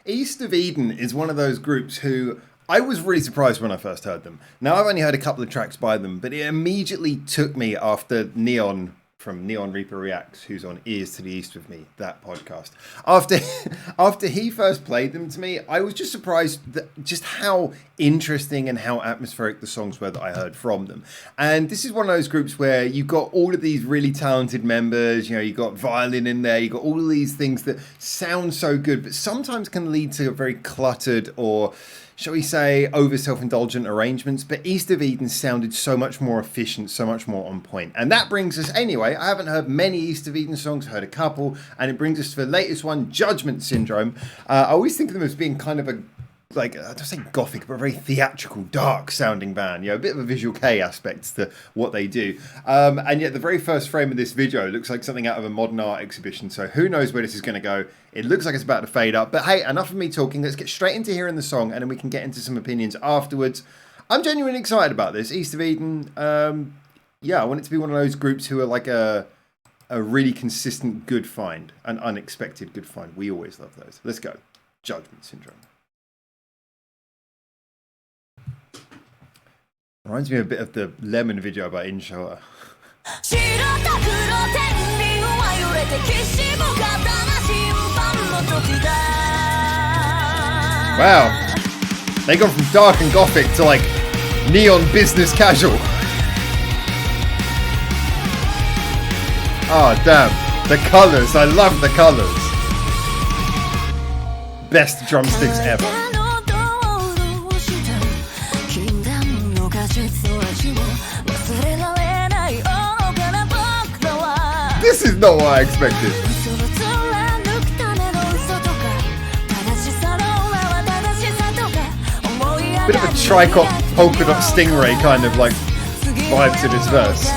East of Eden is one of those groups who I was really surprised when I first heard them. Now, I've only heard a couple of tracks by them, but it immediately took me after Neon from Neon Reaper Reacts, who's on Ears to the East with me, that podcast. After he first played them to me, I was just surprised that just how interesting and how atmospheric the songs were that I heard from them. And this is one of those groups where you've got all of these really talented members, you know, you've got violin in there, you've got all of these things that sound so good, but sometimes can lead to a very cluttered or, shall we say, over self-indulgent arrangements, but East of Eden sounded so much more efficient, so much more on point. And that brings us, anyway, I haven't heard many East of Eden songs, heard a couple, and it brings us to the latest one, Judgement Syndrome. I always think of them as being kind of a, like, I don't say gothic, but a very theatrical, dark sounding band, you know, a bit of a visual K aspect to what they do. And yet the very first frame of this video looks like something out of a modern art exhibition. So who knows where this is going to go. It looks like it's about to fade up, but hey, enough of me talking. Let's get straight into hearing the song and then we can get into some opinions afterwards. I'm genuinely excited about this. East of Eden. Yeah, I want it to be one of those groups who are like a really consistent good find, an unexpected good find. We always love those. Let's go. Judgement Syndrome. Reminds me a bit of the Lemon video by Inshallah. Wow. They gone from dark and gothic to like neon business casual. Oh damn. The colours. I love the colours. Best drumsticks ever. This is not what I expected. Bit of a tricop polka dot stingray kind of like vibe to this verse.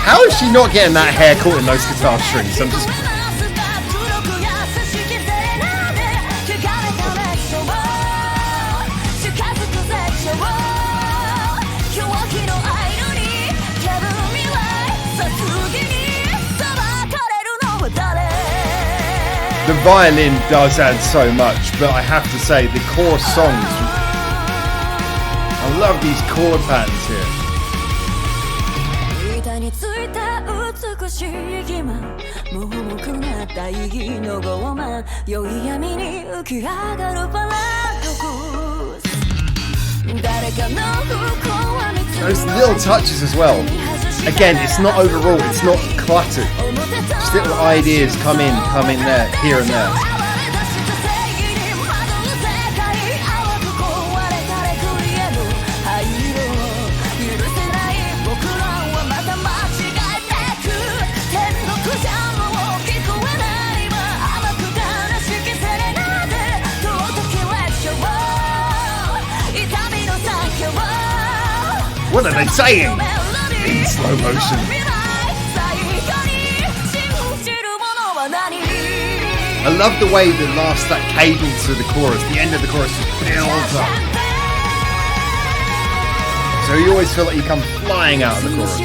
How is she not getting that hair caught in those guitar strings? I'm just... The violin does add so much, but I have to say the core songs, I love these chord patterns here. Those little touches as well. Again, it's not overall, it's not cluttered. Just little ideas come in there, here and there. What are they saying? In slow motion. I love the way that cadence of the chorus, the end of the chorus just builds up. So you always feel like you come flying out of the chorus.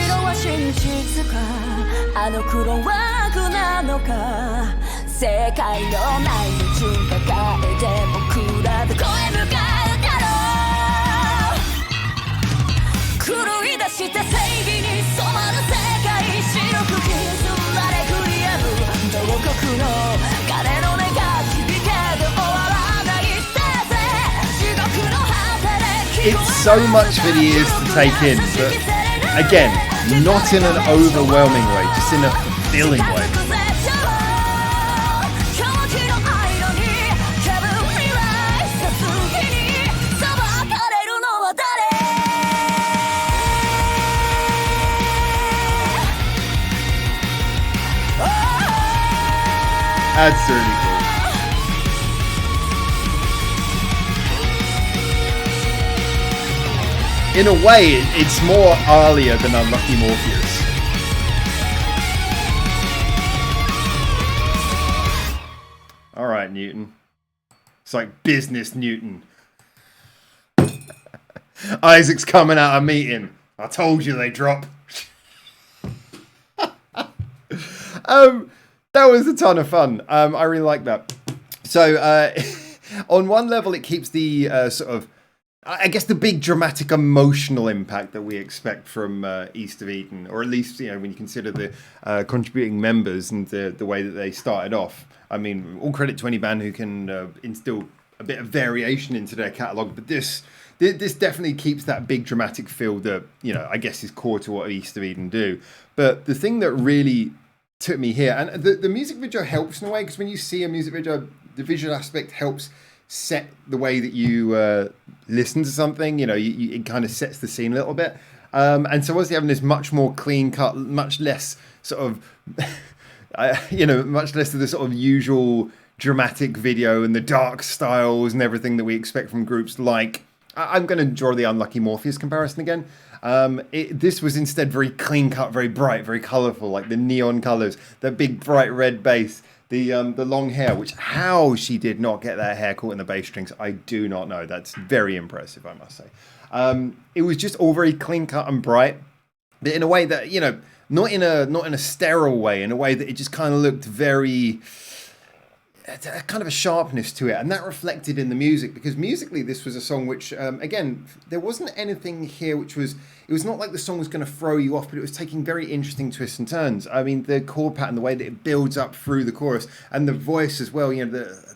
It's so much for the ears to take in, but again, not in an overwhelming way, just in a fulfilling way. That's really cool. In a way, it's more Alia than Unlucky Morpheus. right, Newton? It's like business Newton. Isaac's coming out of meeting. I told you they drop. That was a ton of fun. I really like that. So, on one level, it keeps the sort of, I guess, the big dramatic emotional impact that we expect from East of Eden, or at least, when you consider the contributing members and the way that they started off. I mean, all credit to any band who can instill a bit of variation into their catalogue, but this definitely keeps that big dramatic feel that, I guess is core to what East of Eden do. But the thing that really took me here, and the music video helps in a way, because when you see a music video, the visual aspect helps set the way that you listen to something. It kind of sets the scene a little bit. And so obviously having this much more clean cut, much less sort of, much less of the sort of usual dramatic video and the dark styles and everything that we expect from groups like, I'm going to draw the Unlucky Morpheus comparison again. This was instead very clean cut, very bright, very colourful, like the neon colours, the big bright red bass, the long hair, which how she did not get that hair caught in the bass strings, I do not know. That's very impressive, I must say. It was just all very clean cut and bright, but in a way that, not in a sterile way, in a way that it just kind of looked very, kind of a sharpness to it, and that reflected in the music, because musically this was a song which, again, there wasn't anything here which was, it was not like the song was going to throw you off, but it was taking very interesting twists and turns. I mean, the chord pattern, the way that it builds up through the chorus, and the voice as well,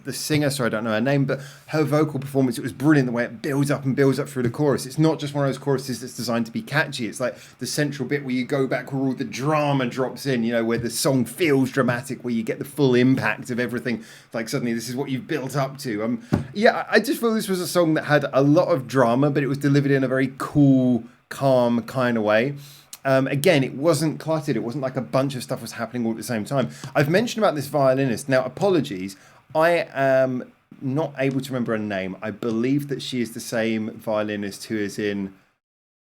the singer, sorry, I don't know her name, but her vocal performance, it was brilliant the way it builds up through the chorus. It's not just one of those choruses that's designed to be catchy. It's like the central bit where you go back where all the drama drops in, where the song feels dramatic, where you get the full impact of everything. Like suddenly this is what you've built up to. I just feel this was a song that had a lot of drama, but it was delivered in a very cool, calm kind of way. Again, it wasn't cluttered. It wasn't like a bunch of stuff was happening all at the same time. I've mentioned about this violinist. Now, apologies. I am not able to remember her name. I believe that she is the same violinist who is in...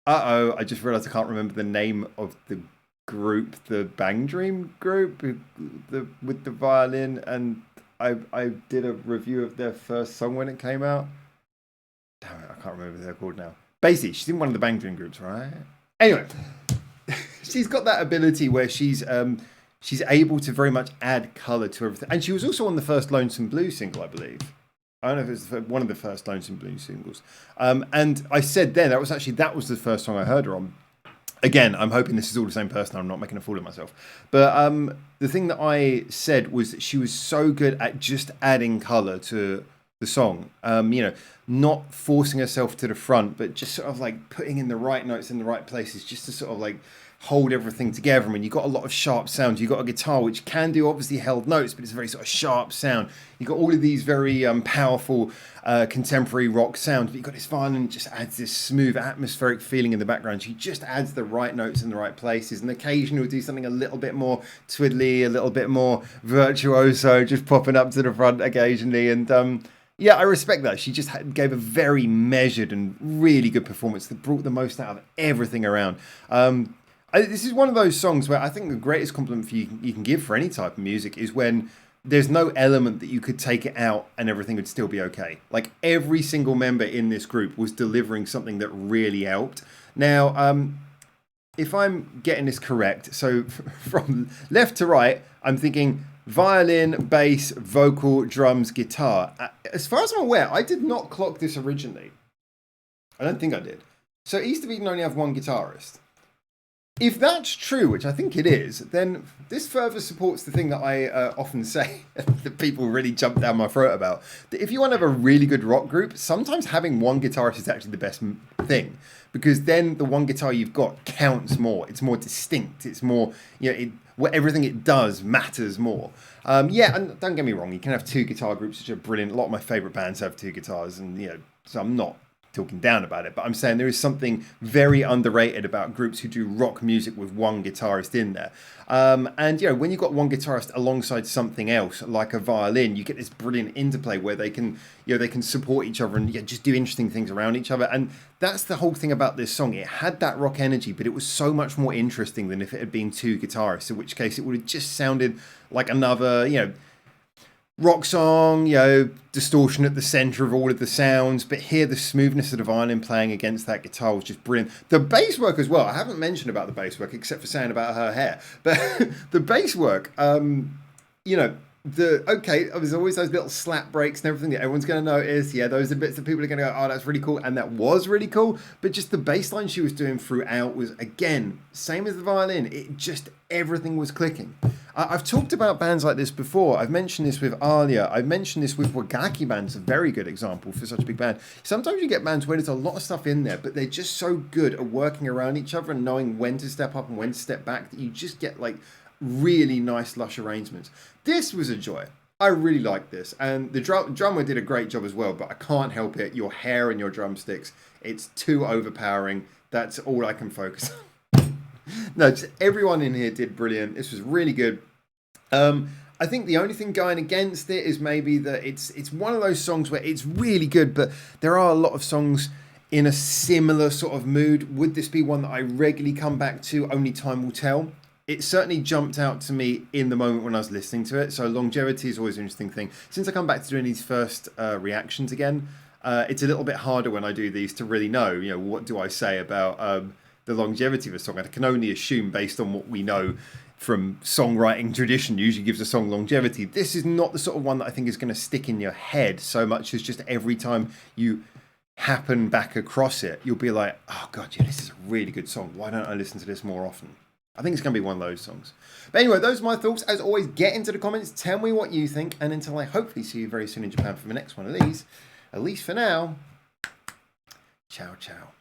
I just realised I can't remember the name of the group, the Bang Dream group, with the violin, and I did a review of their first song when it came out. Damn it, I can't remember what they're called now. Basically, she's in one of the Bang Dream groups, right? Anyway, she's got that ability where she's able to very much add colour to everything. And she was also on the first Lonesome Blue single, I believe. I don't know if it was one of the first Lonesome Blue singles. And I said then, that was the first song I heard her on. Again, I'm hoping this is all the same person. I'm not making a fool of myself. But the thing that I said was that she was so good at just adding colour to the song. Not forcing herself to the front, but just sort of like putting in the right notes in the right places, just to sort of like hold everything together. I mean, you've got a lot of sharp sounds. You've got a guitar which can do obviously held notes, but it's a very sort of sharp sound. You've got all of these very powerful contemporary rock sounds, but you've got this violin that just adds this smooth atmospheric feeling in the background. She just adds the right notes in the right places, and occasionally will do something a little bit more twiddly, a little bit more virtuoso, just popping up to the front occasionally. And I respect that. She just gave a very measured and really good performance that brought the most out of everything around. This is one of those songs where I think the greatest compliment you can give for any type of music is when there's no element that you could take it out and everything would still be okay. Like every single member in this group was delivering something that really helped. Now, if I'm getting this correct, so from left to right, I'm thinking violin, bass, vocal, drums, guitar. As far as I'm aware, I did not clock this originally. I don't think I did. So East of Eden only have one guitarist. If that's true, which I think it is, then this further supports the thing that I often say that people really jump down my throat about. That if you want to have a really good rock group, sometimes having one guitarist is actually the best thing. Because then the one guitar you've got counts more. It's more distinct. It's more, everything it does matters more. And don't get me wrong, you can have two guitar groups which are brilliant. A lot of my favourite bands have two guitars, and so I'm not talking down about it, but I'm saying there is something very underrated about groups who do rock music with one guitarist in there. When you've got one guitarist alongside something else, like a violin, you get this brilliant interplay where they can support each other and just do interesting things around each other. And that's the whole thing about this song. It had that rock energy, but it was so much more interesting than if it had been two guitarists, in which case it would have just sounded like another, rock song, you know, distortion at the center of all of the sounds, but here the smoothness of the violin playing against that guitar was just brilliant. The bass work as well. I haven't mentioned about the bass work except for saying about her hair, but the bass work, you know, there's always those little slap breaks and everything that everyone's going to notice. Yeah, those are bits that people are going to go, oh, that's really cool, and that was really cool. But just the bass line she was doing throughout was, again, same as the violin. It just, everything was clicking. I've talked about bands like this before. I've mentioned this with Alia. I've mentioned this with Wagaki Band. It's a very good example for such a big band. Sometimes you get bands where there's a lot of stuff in there, but they're just so good at working around each other and knowing when to step up and when to step back that you just get like really nice, lush arrangements. This was a joy. I really liked this. And the drummer did a great job as well, but I can't help it. Your hair and your drumsticks, it's too overpowering. That's all I can focus on. No, just everyone in here did brilliant. This was really good. I think the only thing going against it is maybe that it's one of those songs where it's really good, but there are a lot of songs in a similar sort of mood. Would this be one that I regularly come back to? Only time will tell. It certainly jumped out to me in the moment when I was listening to it. So longevity is always an interesting thing. Since I come back to doing these first reactions again, it's a little bit harder when I do these to really know, you know, what do I say about the longevity of a song. I can only assume based on what we know from songwriting tradition usually gives a song longevity. This is not the sort of one that I think is going to stick in your head so much as just every time you happen back across it, you'll be like, oh God, yeah, this is a really good song. Why don't I listen to this more often? I think it's going to be one of those songs. But anyway, those are my thoughts. As always, get into the comments. Tell me what you think. And until I hopefully see you very soon in Japan for the next one of these, at least for now, ciao, ciao.